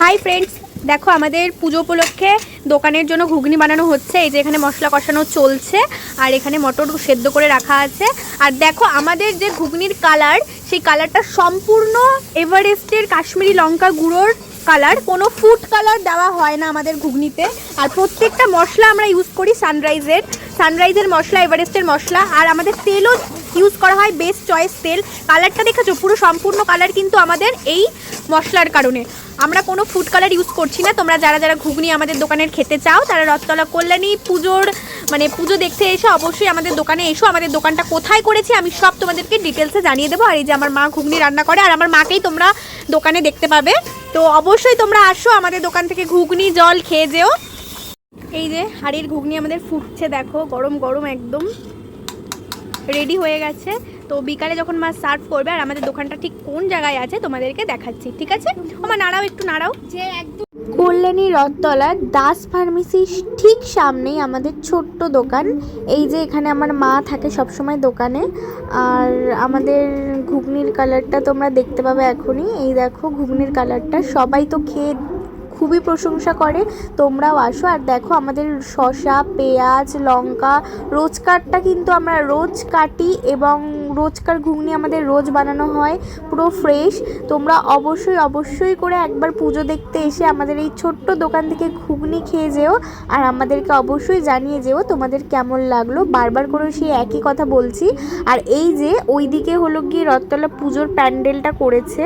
Hi friends, দেখো আমাদের পুজো উপলক্ষে দোকানের জন্য ঘুগনি বানানো হচ্ছে। এই যে এখানে মশলা কষানো চলছে আর এখানে মটর সেদ্ধ করে রাখা আছে। আর দেখো আমাদের যে ঘুগনির কালার, সেই কালারটা সম্পূর্ণ এভারেস্টের কাশ্মীরি লঙ্কা গুঁড়োর কালার, কোনো ফুড কালার দেওয়া হয় না আমাদের ঘুগনিতে। আর প্রত্যেকটা মশলা আমরা ইউজ করি সানরাইজের মশলা, এভারেস্টের মশলা। আর আমাদের তেলও ইউজ করা হয় বেস্ট চয়েস তেল। কালারটা দেখেছো, পুরো সম্পূর্ণ কালার কিন্তু আমাদের এই মশলার কারণে। আমরা কোনো ফুড কালার ইউজ করছি না। তোমরা যারা যারা ঘুগনি আমাদের দোকানের খেতে চাও, তারা রথতলা কল্যাণী পুজো দেখতে এসে অবশ্যই আমাদের দোকানে এসো। আমাদের দোকানটা কোথায় করেছি আমি সব তোমাদেরকে ডিটেলসে জানিয়ে দেবো। আর এই যে আমার মা ঘুগনি রান্না করে, আর আমার মাকেই তোমরা দোকানে দেখতে পাবে। তো অবশ্যই তোমরা আসো আমাদের দোকান থেকে ঘুগনি জল খেয়ে যেও। এই যে হাড়ির ঘুগনি আমাদের ফুটছে, দেখো গরম গরম একদম রেডি হয়ে গেছে। তো বিকালে যখন মা সার্ভ করবে, আর আমাদের দোকানটা ঠিক কোন জায়গায় আছে তোমাদেরকে দেখাচ্ছি, ঠিক আছে? আমার নাড়াও, একটু নাড়াও। যে একদম কল্যাণী রথতলার দাস ফার্মেসির ঠিক সামনেই আমাদের ছোট্ট দোকান। এই যে এখানে আমার মা থাকে সবসময় দোকানে। আর আমাদের ঘুগনির কালারটা তোমরা দেখতে পাবে এখনই। এই দেখো ঘুগনির কালারটা, সবাই তো খেয়ে খুবই প্রশংসা করে। তোমরাও আসো। আর দেখো আমাদের শসা, পেঁয়াজ, লঙ্কা রোজকারটা কিন্তু আমরা রোজ কাটি, এবং রোজকার ঘুগনি আমাদের রোজ বানানো হয়, পুরো ফ্রেশ। তোমরা অবশ্যই করে একবার পুজো দেখতে এসে আমাদের এই ছোট্ট দোকান থেকে ঘুগনি খেয়ে যেও। আর আমাদেরকে অবশ্যই জানিয়ে যেও তোমাদের কেমন লাগলো। বারবার করে সেই একই কথা বলছি। আর এই যে ওইদিকে হলো গিয়ে রথতলা পুজোর প্যান্ডেলটা করেছে,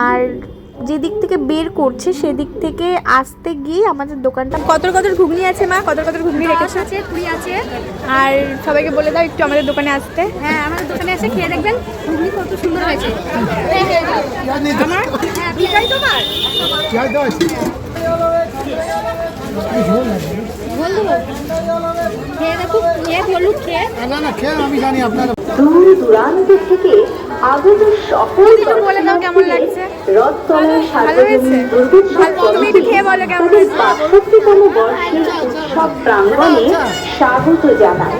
আর যেদিক থেকে বের করছে সেদিক থেকে আসতে গিয়ে আমাদের দোকানটা। কত ঘুগনি আছে মা? কত ঘুগনি রেখেছে? আছে, কুড়ি আছে। আর সবাইকে বলে দাও একটু আমাদের দোকানে আসতে। হ্যাঁ, আমাদের দোকানে এসে খেয়ে দেখবেন, ঘুগনি কত সুন্দর হয়েছে। আমার হ্যাঁ, বিকাই তোমার খেয়ে দেখো, খেয়ে বলুক, খেয়ে না খেয়ে আমি জানি আপনারা দূর দূরান্ত থেকে আগত সকল বলে দাও কেমন লাগছে। রথতলার ভালো হয়েছে? তুমি একটু খেয়ে বলো কেমন হয়েছে। 62তম বর্ষের উৎসব প্রাঙ্গণে স্বাগত জানায়।